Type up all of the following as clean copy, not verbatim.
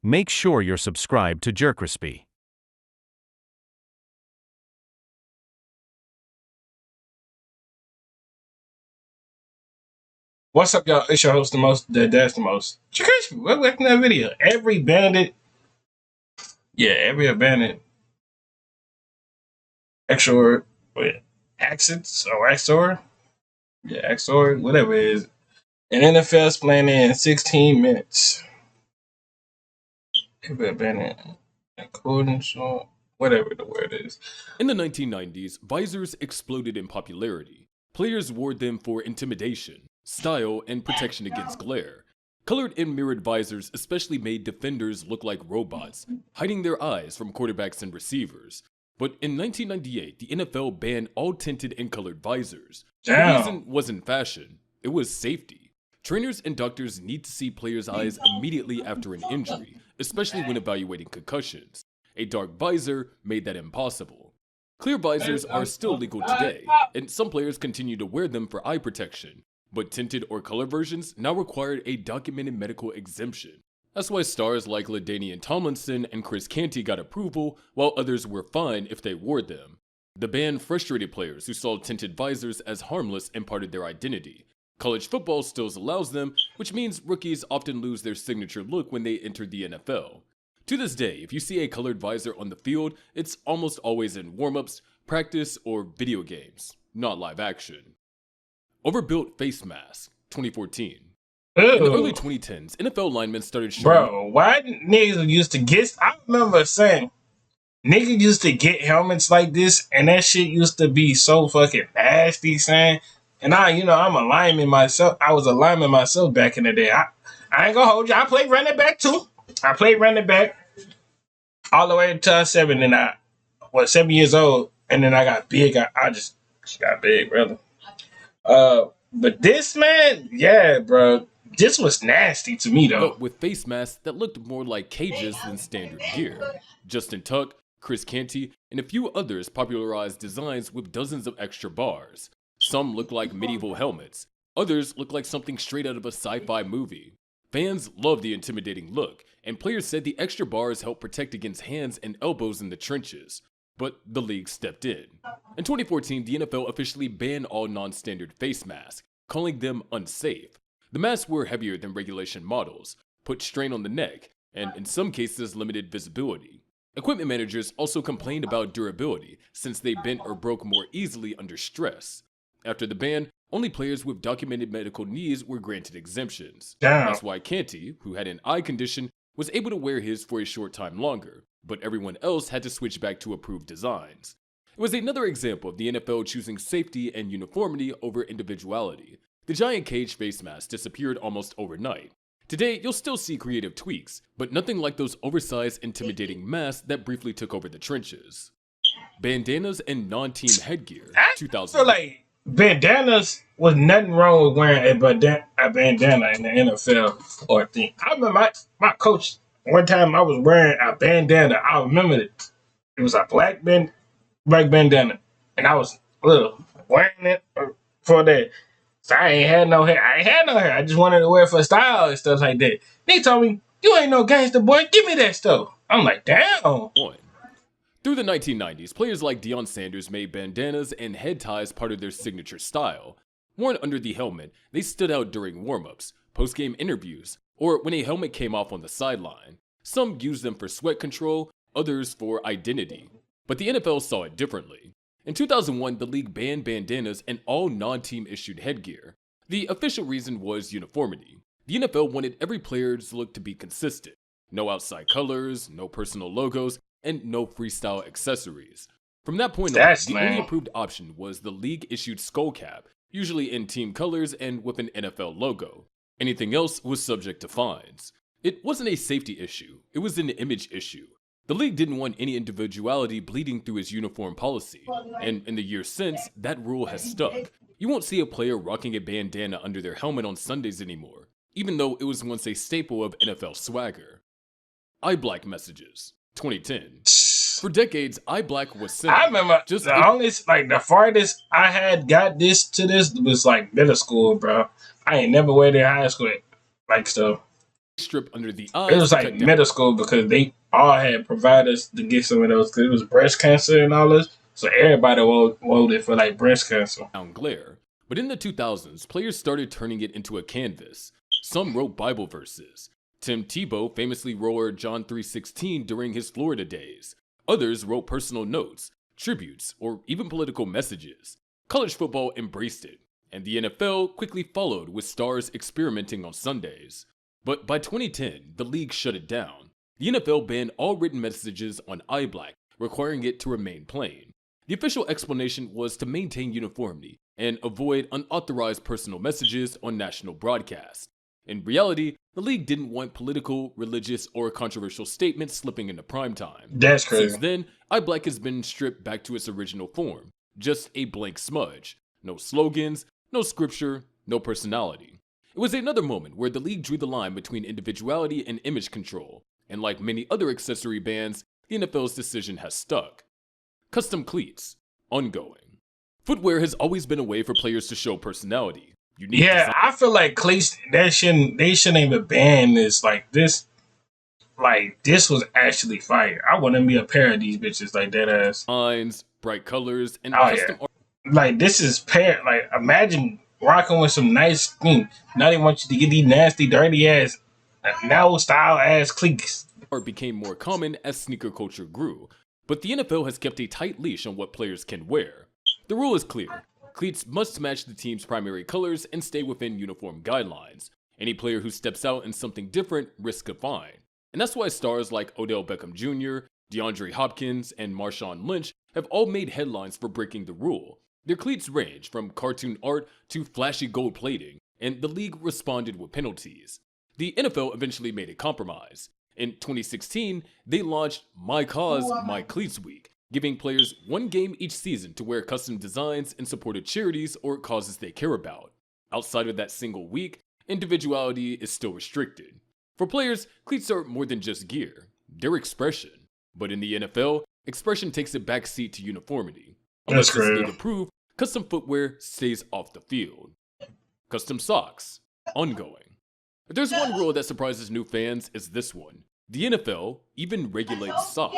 Make sure you're subscribed to JerCrispy. What's up, y'all? It's your host, that's the most. JerCrispy, we're making that video. Every abandoned extra wait, accents or Accessory, Accessory, whatever it is. An NFL's playing in 16 minutes. Every abandoned, according to whatever the word is. In the 1990s, visors exploded in popularity. Players wore them for intimidation, style, and protection against glare. Colored and mirrored visors especially made defenders look like robots, hiding their eyes from quarterbacks and receivers. But in 1998, the NFL banned all tinted and colored visors. Damn. The reason wasn't fashion, it was safety. Trainers and doctors need to see players' eyes immediately after an injury, especially when evaluating concussions. A dark visor made that impossible. Clear visors are still legal today, and some players continue to wear them for eye protection, but tinted or color versions now required a documented medical exemption. That's why stars like LaDainian Tomlinson and Chris Canty got approval, while others were fine if they wore them. The ban frustrated players who saw tinted visors as harmless and part of their identity. College football still allows them, which means rookies often lose their signature look when they enter the NFL. To this day, if you see a colored visor on the field, it's almost always in warm-ups, practice, or video games, not live action. Overbuilt face mask, 2014. In the early 2010s, NFL linemen started showing... Bro, why niggas used to get... I remember saying, niggas used to get helmets like this, and that shit used to be so fucking nasty, son. And I'm a lineman myself. I was a lineman myself back in the day. I ain't gonna hold you. I played running back too. I played running back all the way until I was 7, and 7 years old, and then I got big. I just got big, brother. But this, man, yeah, bro, this was nasty to me, though. But with face masks that looked more like cages than standard gear. Justin Tuck, Chris Canty, and a few others popularized designs with dozens of extra bars. Some look like medieval helmets. Others look like something straight out of a sci-fi movie. Fans loved the intimidating look, and players said the extra bars helped protect against hands and elbows in the trenches. But the league stepped in. In 2014, the NFL officially banned all non-standard face masks, calling them unsafe. The masks were heavier than regulation models, put strain on the neck, and in some cases limited visibility. Equipment managers also complained about durability, since they bent or broke more easily under stress. After the ban, only players with documented medical needs were granted exemptions. Damn. That's why Canty, who had an eye condition, was able to wear his for a short time longer, but everyone else had to switch back to approved designs. It was another example of the NFL choosing safety and uniformity over individuality. The giant cage face mask disappeared almost overnight. Today, you'll still see creative tweaks, but nothing like those oversized, intimidating masks that briefly took over the trenches. Bandanas and non-team headgear, 2000. I feel like bandanas was nothing wrong with wearing a bandana in the NFL or thing. I remember my coach, one time I was wearing a bandana. I remember it. It was a black bandana, and I was wearing it for that. So I ain't had no hair. I just wanted to wear it for style and stuff like that. They told me, "You ain't no gangster boy. Give me that stuff." I'm like, damn. Through the 1990s, players like Deion Sanders made bandanas and head ties part of their signature style. Worn under the helmet, they stood out during warm-ups, post-game interviews, or when a helmet came off on the sideline. Some used them for sweat control, others for identity. But the NFL saw it differently. In 2001, the league banned bandanas and all non-team issued headgear. The official reason was uniformity. The NFL wanted every player's look to be consistent. No outside colors, no personal logos, and no freestyle accessories. From that point on, the only approved option was the league-issued skull cap, usually in team colors and with an NFL logo. Anything else was subject to fines. It wasn't a safety issue, it was an image issue. The league didn't want any individuality bleeding through its uniform policy, and in the years since, that rule has stuck. You won't see a player rocking a bandana under their helmet on Sundays anymore, even though it was once a staple of NFL swagger. Eye black messages, 2010. For decades, eye black was simple. I remember the farthest I had got this was like middle school, bro. I ain't never wear it in high school like stuff. strip under the It eyes was to like cut down middle school because they all had providers to get some of those because it was breast cancer and all this. So everybody voted for like breast cancer. glare. But in the 2000s, players started turning it into a canvas. Some wrote Bible verses. Tim Tebow famously roared John 3:16 during his Florida days. Others wrote personal notes, tributes, or even political messages. College football embraced it, and the NFL quickly followed with stars experimenting on Sundays. But by 2010, the league shut it down. The NFL banned all written messages on iBlack, requiring it to remain plain. The official explanation was to maintain uniformity and avoid unauthorized personal messages on national broadcast. In reality, the league didn't want political, religious, or controversial statements slipping into primetime. That's crazy. Since then, iBlack has been stripped back to its original form, just a blank smudge. No slogans, no scripture, no personality. It was another moment where the league drew the line between individuality and image control, and like many other accessory bans, the NFL's decision has stuck. Custom cleats, ongoing. Footwear has always been a way for players to show personality. Yeah, I feel like cleats they shouldn't even ban this. Like this was actually fire. I want to be a pair of these bitches like that ass. Designs, bright colors, and custom art. Like this is pair. Like imagine rocking with some nice thing. Now they want you to get these nasty, dirty ass, now style ass cleats. Art became more common as sneaker culture grew, but the NFL has kept a tight leash on what players can wear. The rule is clear. Cleats must match the team's primary colors and stay within uniform guidelines. Any player who steps out in something different risks a fine. And that's why stars like Odell Beckham Jr., DeAndre Hopkins, and Marshawn Lynch have all made headlines for breaking the rule. Their cleats range from cartoon art to flashy gold plating, and the league responded with penalties. The NFL eventually made a compromise. In 2016, they launched My Cause, My Cleats Week, giving players one game each season to wear custom designs in support of charities or causes they care about. Outside of that single week, individuality is still restricted. For players, cleats are more than just gear. They're expression. But in the NFL, expression takes a backseat to uniformity. Unless it's need to prove, custom footwear stays off the field. Custom socks, ongoing. If there's one rule that surprises new fans, it's this one. The NFL even regulates socks.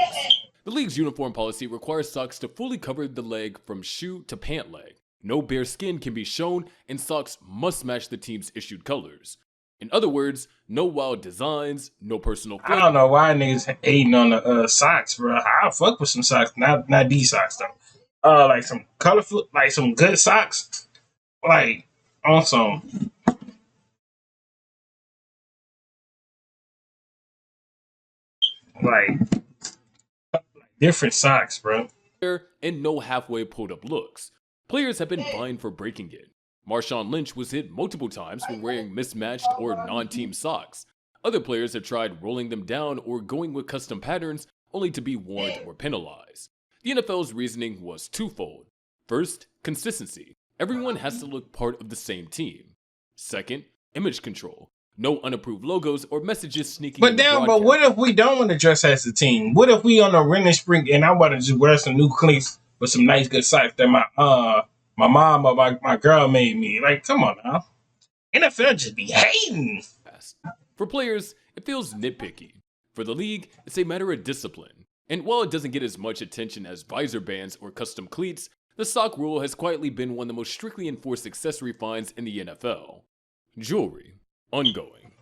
The league's uniform policy requires socks to fully cover the leg from shoe to pant leg. No bare skin can be shown, and socks must match the team's issued colors. In other words, no wild designs, no personal flavor. I don't know why niggas hating on the socks, bro. I'll fuck with some socks, not these socks though. Like some colorful, like some good socks, like on some. Like different socks, bro. And no halfway pulled up looks. Players have been fined for breaking it. Marshawn Lynch was hit multiple times for wearing mismatched or non-team socks. Other players have tried rolling them down or going with custom patterns only to be warned or penalized. The NFL's reasoning was twofold. First, consistency. Everyone has to look part of the same team. Second, image control. No unapproved logos or messages sneaking in. But what if we don't want to dress as a team? What if we on a renting spree and I want to just wear some new cleats with some nice good socks that my mom or my girl made me? Like, come on now. NFL just be hating. For players, it feels nitpicky. For the league, it's a matter of discipline. And while it doesn't get as much attention as visor bands or custom cleats, the sock rule has quietly been one of the most strictly enforced accessory fines in the NFL. Jewelry. Ongoing.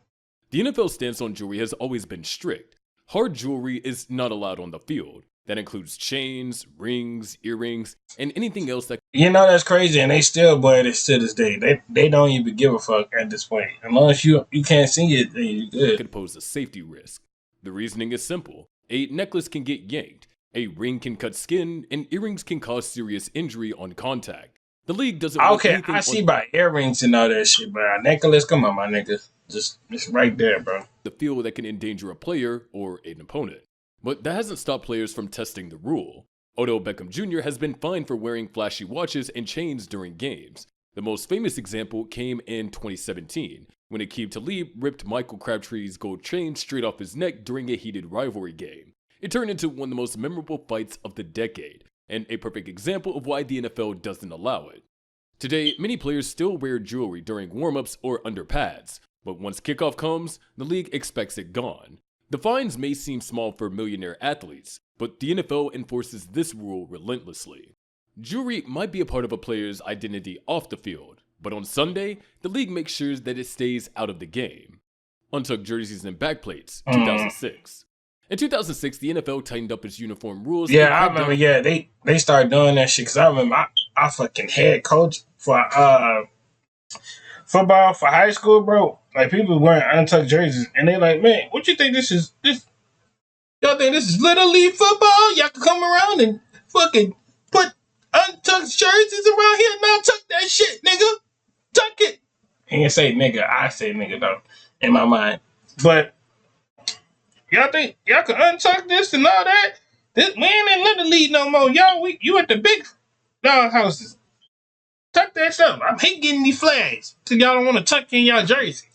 The NFL stance on jewelry has always been strict. Hard jewelry is not allowed on the field. That includes chains, rings, earrings, and anything else that... You know, that's crazy, and they still wear this to this day. They don't even give a fuck at this point. Unless you can't see it, then you're good. Could pose a safety risk. The reasoning is simple. A necklace can get yanked, a ring can cut skin, and earrings can cause serious injury on contact. The league doesn't want anything... I see by earrings and all that shit, but a necklace, come on, my nigga. Just it's right there, bro. The field that can endanger a player or an opponent. But that hasn't stopped players from testing the rule. Odell Beckham Jr. has been fined for wearing flashy watches and chains during games. The most famous example came in 2017, when Aqib Talib ripped Michael Crabtree's gold chain straight off his neck during a heated rivalry game. It turned into one of the most memorable fights of the decade, and a perfect example of why the NFL doesn't allow it. Today, many players still wear jewelry during warm-ups or under pads, But once kickoff comes, the league expects it gone. The fines may seem small for millionaire athletes, but the NFL enforces this rule relentlessly. Jewelry might be a part of a player's identity off the field, but on Sunday, the league makes sure that it stays out of the game. Untucked jerseys and backplates, 2006. In 2006, the NFL tightened up its uniform rules. Yeah, I remember. Yeah, they started doing that shit because I remember I fucking head coach for football for high school, bro. Like people wearing untucked jerseys, and they like, man, what you think this is? Y'all think this is Little League football? Y'all can come around and fucking put untucked jerseys around here. Now tuck that shit, nigga. Tuck it. He didn't say nigga. I say nigga though in my mind, but. Y'all think y'all can untuck this and all that? We ain't in Little League no more, y'all. You at the big dog houses. Tuck that stuff. I hate getting these flags because y'all don't want to tuck in y'all jerseys.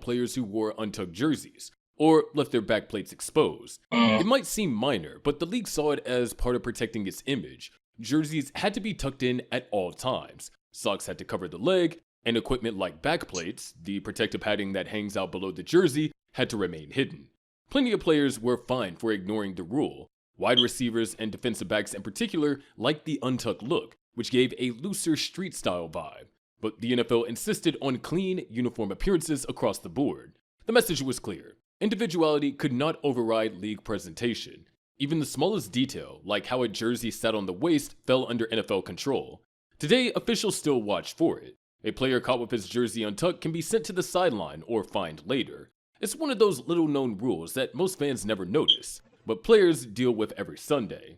Players who wore untucked jerseys or left their backplates exposed. It might seem minor, but the league saw it as part of protecting its image. Jerseys had to be tucked in at all times. Socks had to cover the leg, and equipment like backplates, the protective padding that hangs out below the jersey, had to remain hidden. Plenty of players were fined for ignoring the rule. Wide receivers and defensive backs in particular liked the untucked look, which gave a looser street-style vibe. But the NFL insisted on clean, uniform appearances across the board. The message was clear. Individuality could not override league presentation. Even the smallest detail, like how a jersey sat on the waist, fell under NFL control. Today, officials still watch for it. A player caught with his jersey untucked can be sent to the sideline or fined later. It's one of those little-known rules that most fans never notice, but players deal with every Sunday.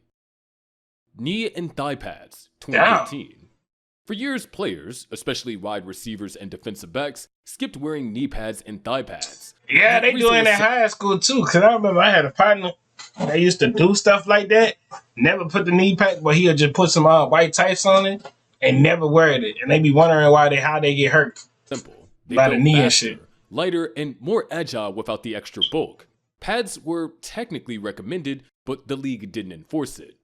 Knee and thigh pads, 2013. For years, players, especially wide receivers and defensive backs, skipped wearing knee pads and thigh pads. Yeah, they do it in high school too, because I remember I had a partner that used to do stuff like that, never put the knee pad, but he'll just put some white tights on it and never wear it. And they be wondering how they get hurt. Simple. By the knee and shit. Lighter, and more agile without the extra bulk. Pads were technically recommended, but the league didn't enforce it.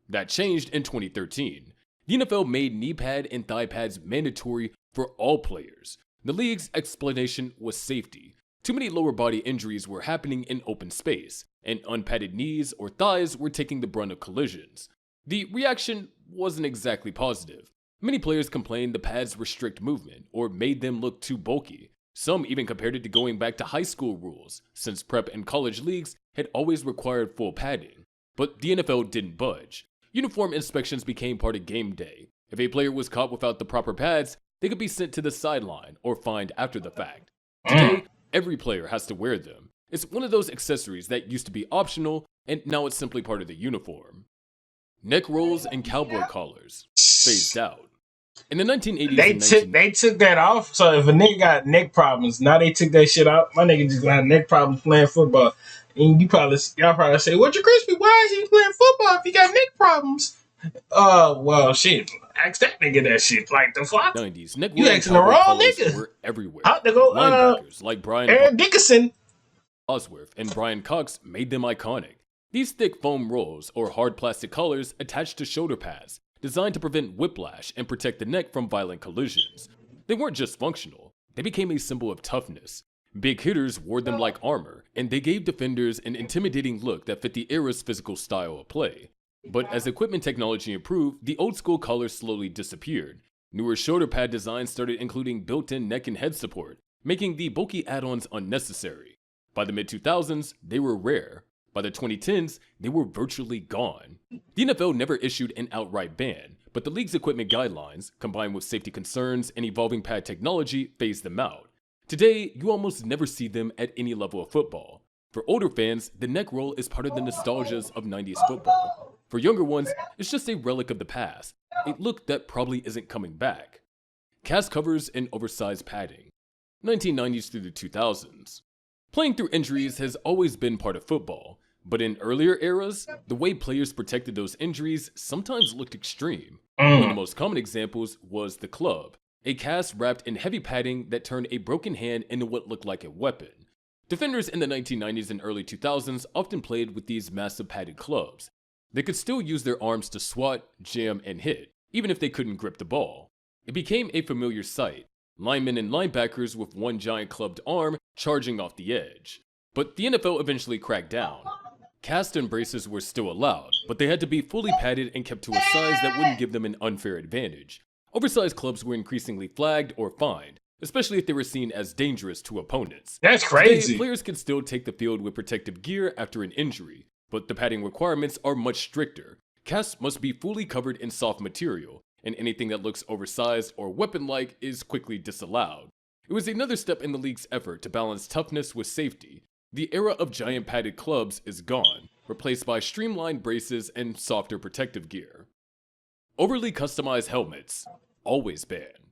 That changed in 2013. The NFL made knee pad and thigh pads mandatory for all players. The league's explanation was safety. Too many lower body injuries were happening in open space, and unpadded knees or thighs were taking the brunt of collisions. The reaction wasn't exactly positive. Many players complained the pads restrict movement or made them look too bulky. Some even compared it to going back to high school rules, since prep and college leagues had always required full padding. But the NFL didn't budge. Uniform inspections became part of game day. If a player was caught without the proper pads, they could be sent to the sideline or fined after the fact. Today, every player has to wear them. It's one of those accessories that used to be optional, and now it's simply part of the uniform. Neck rolls and cowboy collars, phased out. In the 1980s, they took that off. So if a nigga got neck problems, now they took that shit out. My nigga just gonna have neck problems playing football. And y'all probably say, "Well, JerCrispy, why is he playing football if he got neck problems?" Well, shit. Ask that nigga that shit. Like the fuck? 90s, neck you asking the wrong nigga. Were everywhere. Out to go, linebackers like Aaron Dickerson, Bosworth, and Brian Cox made them iconic. These thick foam rolls or hard plastic collars attached to shoulder pads, designed to prevent whiplash and protect the neck from violent collisions. They weren't just functional, they became a symbol of toughness. Big hitters wore them like armor, and they gave defenders an intimidating look that fit the era's physical style of play. But as equipment technology improved, the old school collars slowly disappeared. Newer shoulder pad designs started including built-in neck and head support, making the bulky add-ons unnecessary. By the mid-2000s, they were rare. By the 2010s, they were virtually gone. The NFL never issued an outright ban, but the league's equipment guidelines, combined with safety concerns and evolving pad technology, phased them out. Today, you almost never see them at any level of football. For older fans, the neck roll is part of the nostalgias of 90s football. For younger ones, it's just a relic of the past, a look that probably isn't coming back. Cast covers and oversized padding. 1990s through the 2000s. Playing through injuries has always been part of football, but in earlier eras, the way players protected those injuries sometimes looked extreme. One of the most common examples was the club, a cast wrapped in heavy padding that turned a broken hand into what looked like a weapon. Defenders in the 1990s and early 2000s often played with these massive padded clubs. They could still use their arms to swat, jam, and hit, even if they couldn't grip the ball. It became a familiar sight. linemen and linebackers with one giant clubbed arm charging off the edge. But the NFL eventually cracked down. Cast and braces were still allowed, but they had to be fully padded and kept to a size that wouldn't give them an unfair advantage. Oversized clubs were increasingly flagged or fined, especially if they were seen as dangerous to opponents. That's crazy. Today, players can still take the field with protective gear after an injury, but the padding requirements are much stricter. Casts must be fully covered in soft material, and anything that looks oversized or weapon-like is quickly disallowed. It was another step in the league's effort to balance toughness with safety. The era of giant padded clubs is gone, replaced by streamlined braces and softer protective gear. Overly customized helmets, always banned.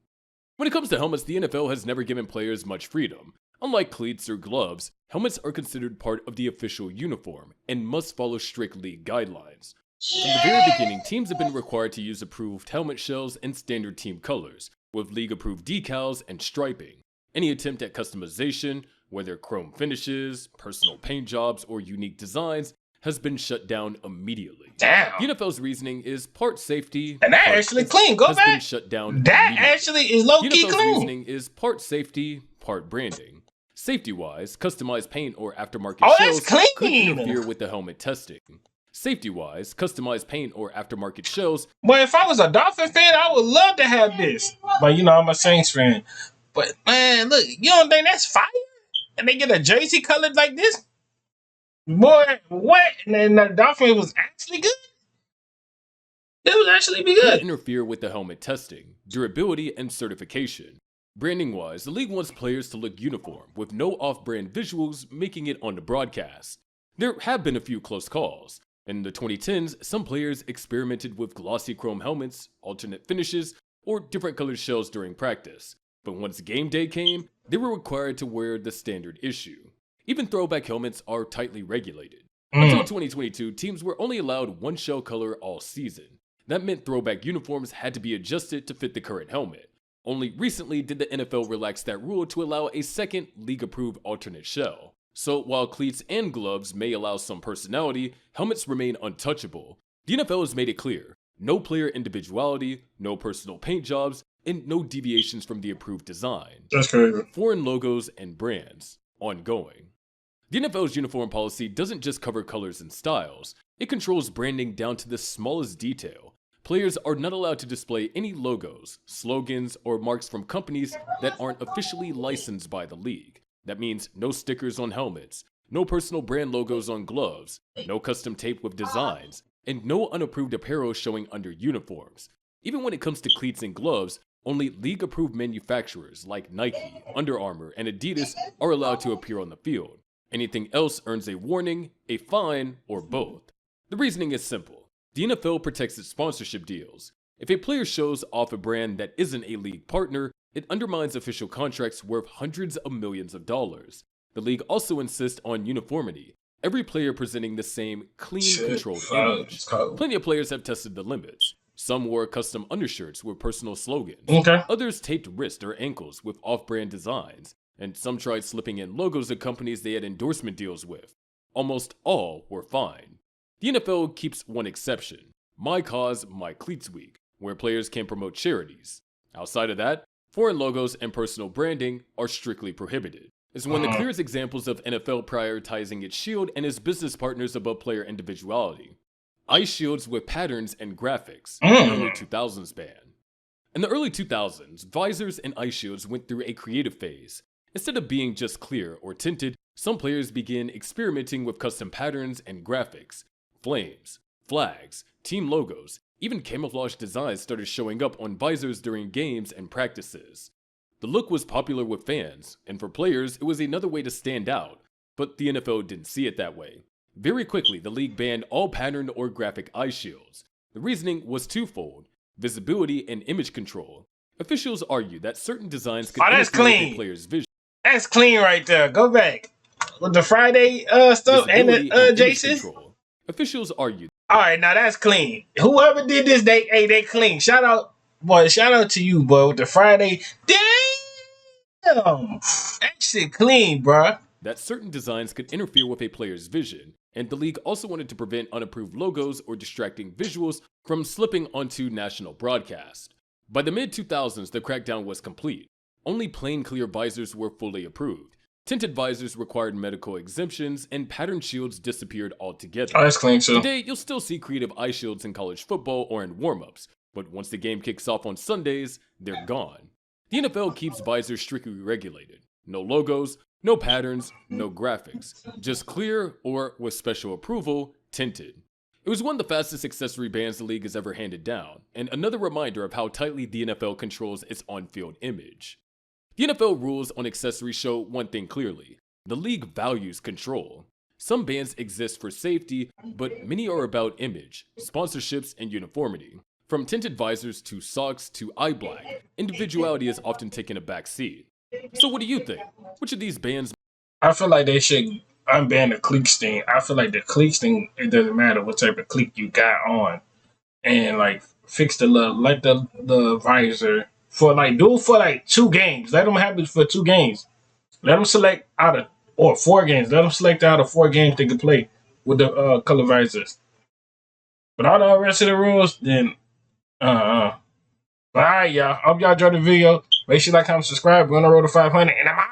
When it comes to helmets, the NFL has never given players much freedom. Unlike cleats or gloves, helmets are considered part of the official uniform and must follow strict league guidelines. From the very beginning, teams have been required to use approved helmet shells and standard team colors, with league-approved decals and striping. Any attempt at customization, whether chrome finishes, personal paint jobs, or unique designs, has been shut down immediately. Damn. The NFL's reasoning is part safety, And that part actually clean. Go has back. been shut down That immediately. actually is low The key NFL's clean. reasoning is part safety, part branding. Safety-wise, customized paint or aftermarket Oh, that's shells could clean. interfere with the helmet testing. Safety-wise, customized paint or aftermarket shells But if I was a Dolphin fan, I would love to have this. But you know, I'm a Saints fan. But man, look, you don't think that's fire? And they get a jersey colored like this? Boy, what? And then the Dolphin was actually good. It would actually be could good. interfere with the helmet testing, durability, and certification. Branding-wise, the league wants players to look uniform, with no off-brand visuals making it on the broadcast. There have been a few close calls. In the 2010s, some players experimented with glossy chrome helmets, alternate finishes, or different colored shells during practice. But once game day came, they were required to wear the standard issue. Even throwback helmets are tightly regulated. Until 2022, teams were only allowed one shell color all season. That meant throwback uniforms had to be adjusted to fit the current helmet. Only recently did the NFL relax that rule to allow a second league-approved alternate shell. So while cleats and gloves may allow some personality, helmets remain untouchable. The NFL has made it clear: no player individuality, no personal paint jobs, and no deviations from the approved design. That's crazy. Foreign logos and brands, ongoing. The NFL's uniform policy doesn't just cover colors and styles, it controls branding down to the smallest detail. Players are not allowed to display any logos, slogans, or marks from companies that aren't officially licensed by the league. That means no stickers on helmets, no personal brand logos on gloves, no custom tape with designs, and no unapproved apparel showing under uniforms. Even when it comes to cleats and gloves, only league-approved manufacturers like Nike, Under Armour, and Adidas are allowed to appear on the field. Anything else earns a warning, a fine, or both. The reasoning is simple. The NFL protects its sponsorship deals. If a player shows off a brand that isn't a league partner, it undermines official contracts worth hundreds of millions of dollars. The league also insists on uniformity, every player presenting the same clean, controlled image. Plenty of players have tested the limits. Some wore custom undershirts with personal slogans. Others taped wrists or ankles with off-brand designs. And some tried slipping in logos of companies they had endorsement deals with. Almost all were fined. The NFL keeps one exception: My Cause, My Cleats Week, where players can promote charities. Outside of that, foreign logos and personal branding are strictly prohibited. It's one of the clearest examples of NFL prioritizing its shield and its business partners above player individuality. Ice shields with patterns and graphics, early 2000s ban. In the early 2000s, visors and ice shields went through a creative phase. Instead of being just clear or tinted, some players began experimenting with custom patterns and graphics. Flames, flags, team logos, even camouflage designs started showing up on visors during games and practices. The look was popular with fans, and for players, it was another way to stand out, but the NFL didn't see it that way. Very quickly, the league banned all patterned or graphic eye shields. The reasoning was twofold: visibility and image control. Officials argue that certain designs could interfere with a player's vision. That's clean right there. Go back. With the Friday stuff and the image Jason. control. Officials argue. All right, now that's clean. Whoever did this, they clean. Shout out to you, boy, with the Friday. Damn, that shit clean, bruh. That certain designs could interfere with a player's vision, and the league also wanted to prevent unapproved logos or distracting visuals from slipping onto national broadcast. By the mid-2000s, the crackdown was complete. only plain clear visors were fully approved. Tinted visors required medical exemptions, and patterned shields disappeared altogether. Oh, that's clean too. Today, you'll still see creative eye shields in college football or in warm-ups, but once the game kicks off on Sundays, they're gone. The NFL keeps visors strictly regulated. No logos, no patterns, no graphics. Just clear or, with special approval, tinted. It was one of the fastest accessory bans the league has ever handed down, and another reminder of how tightly the NFL controls its on-field image. The NFL rules on accessories show one thing clearly: the league values control. Some bans exist for safety, but many are about image, sponsorships, and uniformity. From tinted visors to socks to eye black, individuality is often taken a back seat. So what do you think? Which of these bans? I feel like they should unban the cleats thing. I feel like the cleats thing, it doesn't matter what type of cleat you got on. And like fix the the visor for like do it for like 2 games. Let them have it for 2 games. Let them select out of or 4 games. Let them select out of 4 games they can play with the color visors. But all the rest of the rules, then But alright, y'all. Hope y'all enjoyed the video. Make sure you like, comment, subscribe. We're on the road to 500. And